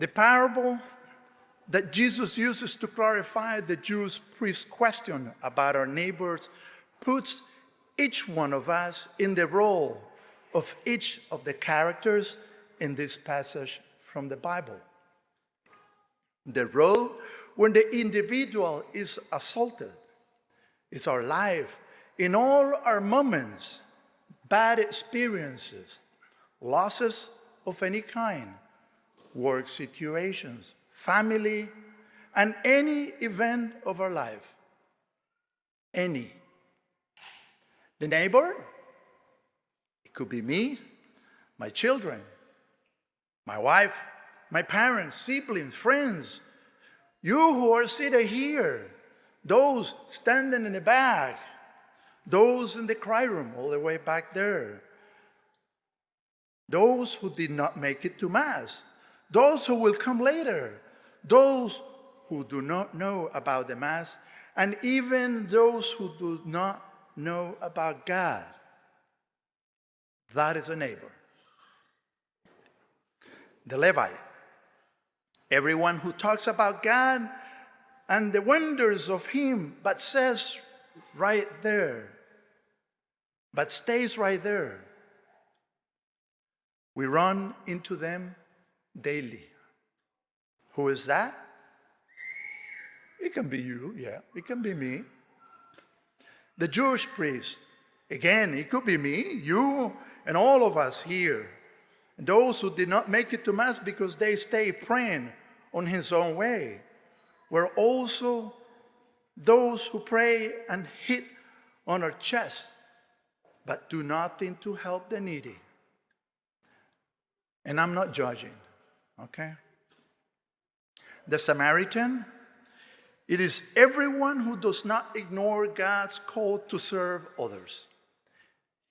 The parable that Jesus uses to clarify the Jews' priest's question about our neighbors puts each one of us in the role of each of the characters in this passage from the Bible. The role when the individual is assaulted is our life in all our moments, bad experiences, losses of any kind, work situations, family, and any event of our life. Any. The neighbor, it could be me, my children, my wife, my parents, siblings, friends, you who are seated here, those standing in the back, those in the cry room all the way back there, those who did not make it to Mass, those who will come later, those who do not know about the Mass, and even those who do not know about God. That is a neighbor. The Levite. Everyone who talks about God and the wonders of Him, but says right there, but stays right there. We run into them daily. Who is that? It can be you, yeah, it can be me. The Jewish priest, again, it could be me, you, and all of us here. And those who did not make it to Mass because they stay praying on his own way. We're also those who pray and hit on our chest, but do nothing to help the needy. And I'm not judging, okay? The Samaritan, it is everyone who does not ignore God's call to serve others.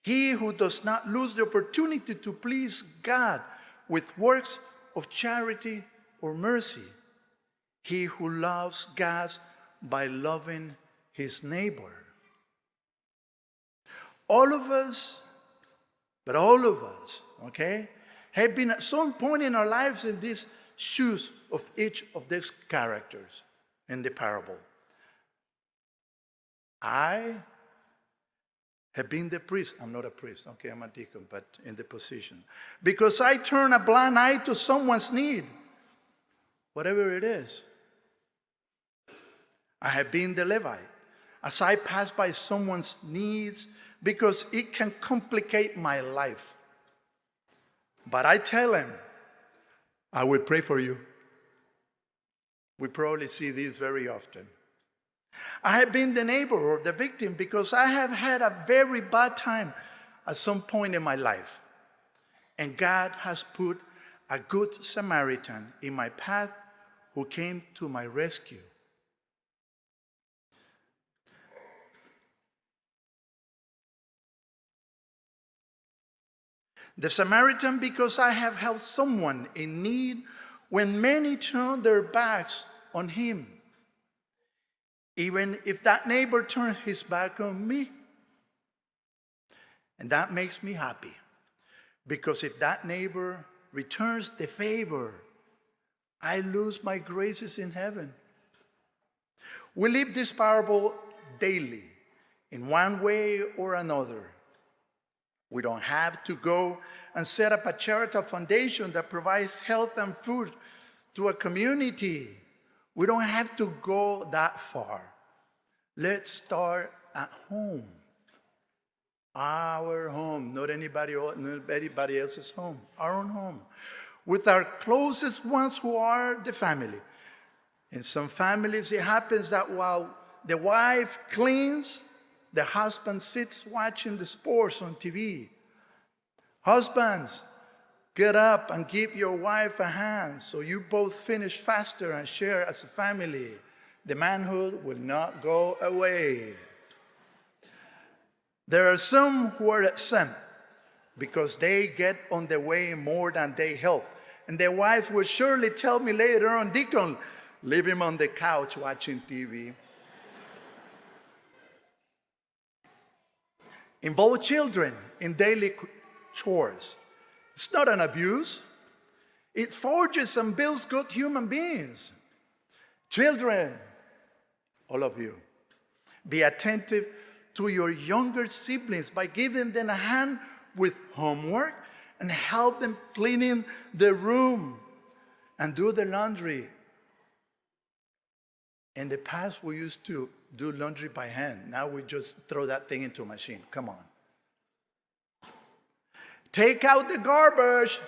He who does not lose the opportunity to please God with works of charity or mercy. He who loves God by loving his neighbor. All of us, okay, have been at some point in our lives in these shoes of each of these characters in the parable. I have been the priest. I'm not a priest, okay, I'm a deacon, but in the position. Because I turn a blind eye to someone's need, whatever it is. I have been the Levite. As I pass by someone's needs, because it can complicate my life. But I tell him, I will pray for you. We probably see this very often. I have been the neighbor or the victim because I have had a very bad time at some point in my life. And God has put a good Samaritan in my path who came to my rescue. The Samaritan because I have helped someone in need when many turn their backs on him. Even if that neighbor turns his back on me. And that makes me happy. Because if that neighbor returns the favor, I lose my graces in heaven. We live this parable daily, in one way or another. We don't have to go and set up a charitable foundation that provides health and food to a community. We don't have to go that far. Let's start at home. Our home, not anybody else's home. Our own home. With our closest ones who are the family. In some families, it happens that while the wife cleans, the husband sits watching the sports on TV. Husbands, get up and give your wife a hand so you both finish faster and share as a family. The manhood will not go away. There are some who are exempt because they get on the way more than they help. And the wife will surely tell me later on, Deacon, leave him on the couch watching TV. Involve children in daily chores. It's not an abuse. It forges and builds good human beings. Children, all of you, be attentive to your younger siblings by giving them a hand with homework and help them cleaning the room and do the laundry. In the past, we used to do laundry by hand. Now we just throw that thing into a machine. Come on. Take out the garbage.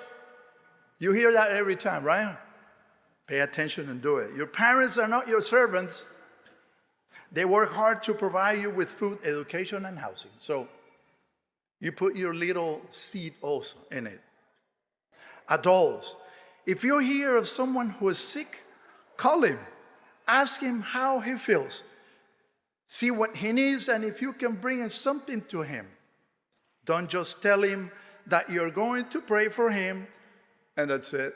You hear that every time, right? Pay attention and do it. Your parents are not your servants. They work hard to provide you with food, education, and housing. So you put your little seed also in it. Adults, if you hear of someone who is sick, call him. Ask him how he feels. See what he needs, and if you can bring something to him. Don't just tell him that you're going to pray for him, and that's it.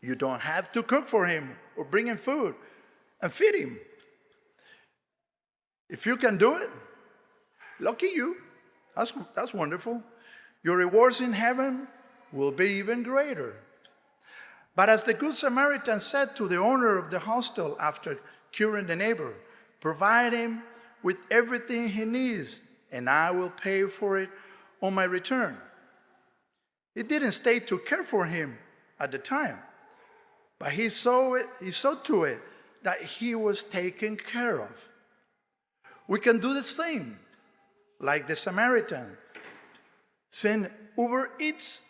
You don't have to cook for him or bring him food and feed him. If you can do it, lucky you. That's wonderful. Your rewards in heaven will be even greater. But as the Good Samaritan said to the owner of the hostel after curing the neighbor, provide him with everything he needs, and I will pay for it on my return. He didn't stay to care for him at the time, but he saw to it that he was taken care of. We can do the same, like the Samaritan. Send Uber Eats.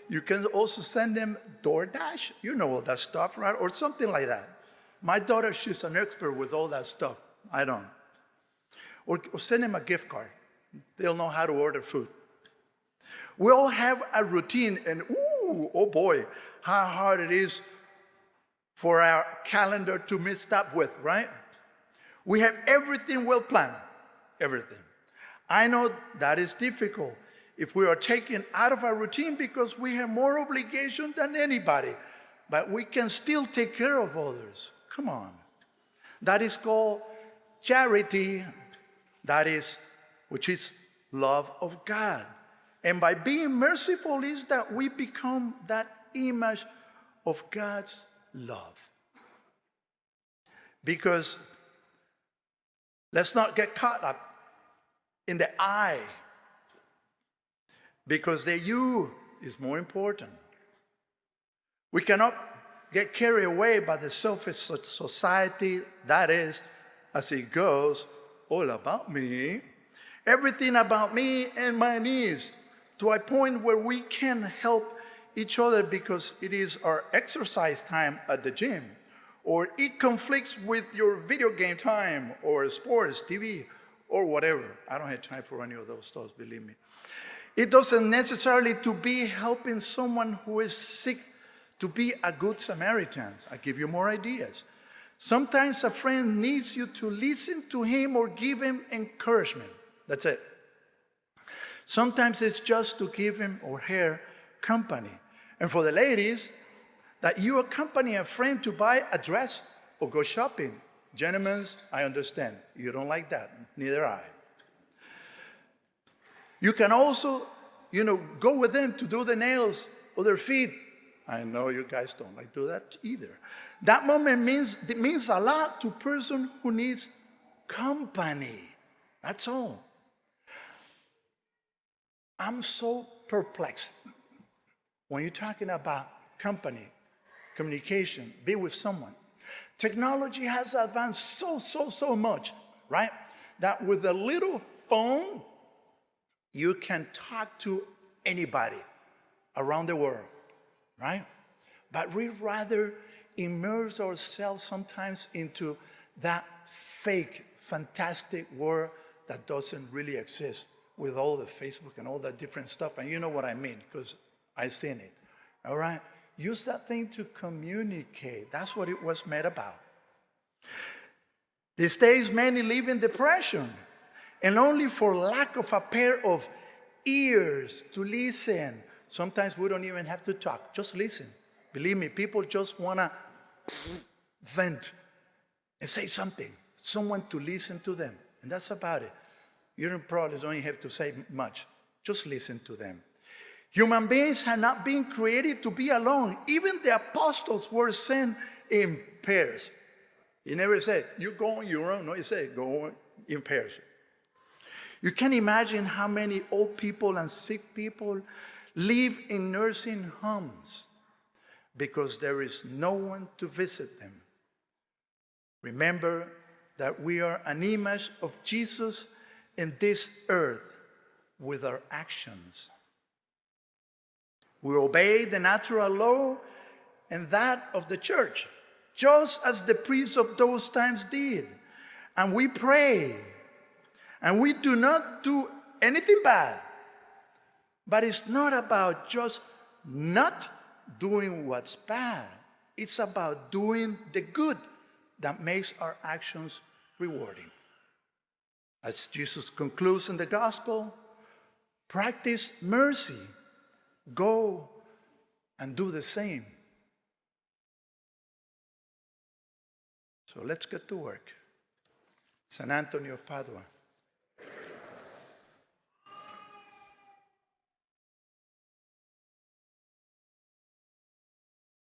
You can also send them DoorDash. You know all that stuff, right? Or something like that. My daughter, she's an expert with all that stuff. I don't. Or send them a gift card. They'll know how to order food. We all have a routine, and oh boy, how hard it is for our calendar to mix up with, right? We have everything well planned, everything. I know that is difficult if we are taken out of our routine because we have more obligation than anybody, but we can still take care of others. Come on. That is called charity, which is love of God. And by being merciful is that we become that image of God's love. Because let's not get caught up in the I, because the you is more important. We cannot get carried away by the selfish society that is, as it goes, all about me, everything about me and my needs, to a point where we can help each other because it is our exercise time at the gym, or it conflicts with your video game time, or sports, TV, or whatever. I don't have time for any of those stuff, believe me. It doesn't necessarily to be helping someone who is sick to be a good Samaritan. I give you more ideas. Sometimes a friend needs you to listen to him or give him encouragement. That's it. Sometimes it's just to give him or her company. And for the ladies, that you accompany a friend to buy a dress or go shopping. Gentlemen, I understand. You don't like that. Neither I. You can also, go with them to do the nails or their feet. I know you guys don't like to do that either. That moment means a lot to a person who needs company. That's all. I'm so perplexed when you're talking about company, communication, be with someone. Technology has advanced so much, right? That with a little phone, you can talk to anybody around the world, right? But we rather immerse ourselves sometimes into that fake, fantastic world that doesn't really exist, with all the Facebook and all that different stuff. And you know what I mean, because I've seen it, all right? Use that thing to communicate. That's what it was made about. These days, many live in depression, and only for lack of a pair of ears to listen. Sometimes we don't even have to talk, just listen. Believe me, people just want to vent and say something, someone to listen to them, and that's about it. You don't probably don't have to say much, just listen to them. Human beings have not been created to be alone. Even the apostles were sent in pairs. He never said, you go on your own. No, he said, go in pairs. You can imagine how many old people and sick people live in nursing homes because there is no one to visit them. Remember that we are an image of Jesus in this earth with our actions. We obey the natural law and that of the church, just as the priests of those times did. And we pray, and we do not do anything bad. But it's not about just not doing what's bad. It's about doing the good that makes our actions rewarding. As Jesus concludes in the gospel, practice mercy. Go and do the same. So let's get to work. San Antonio of Padua.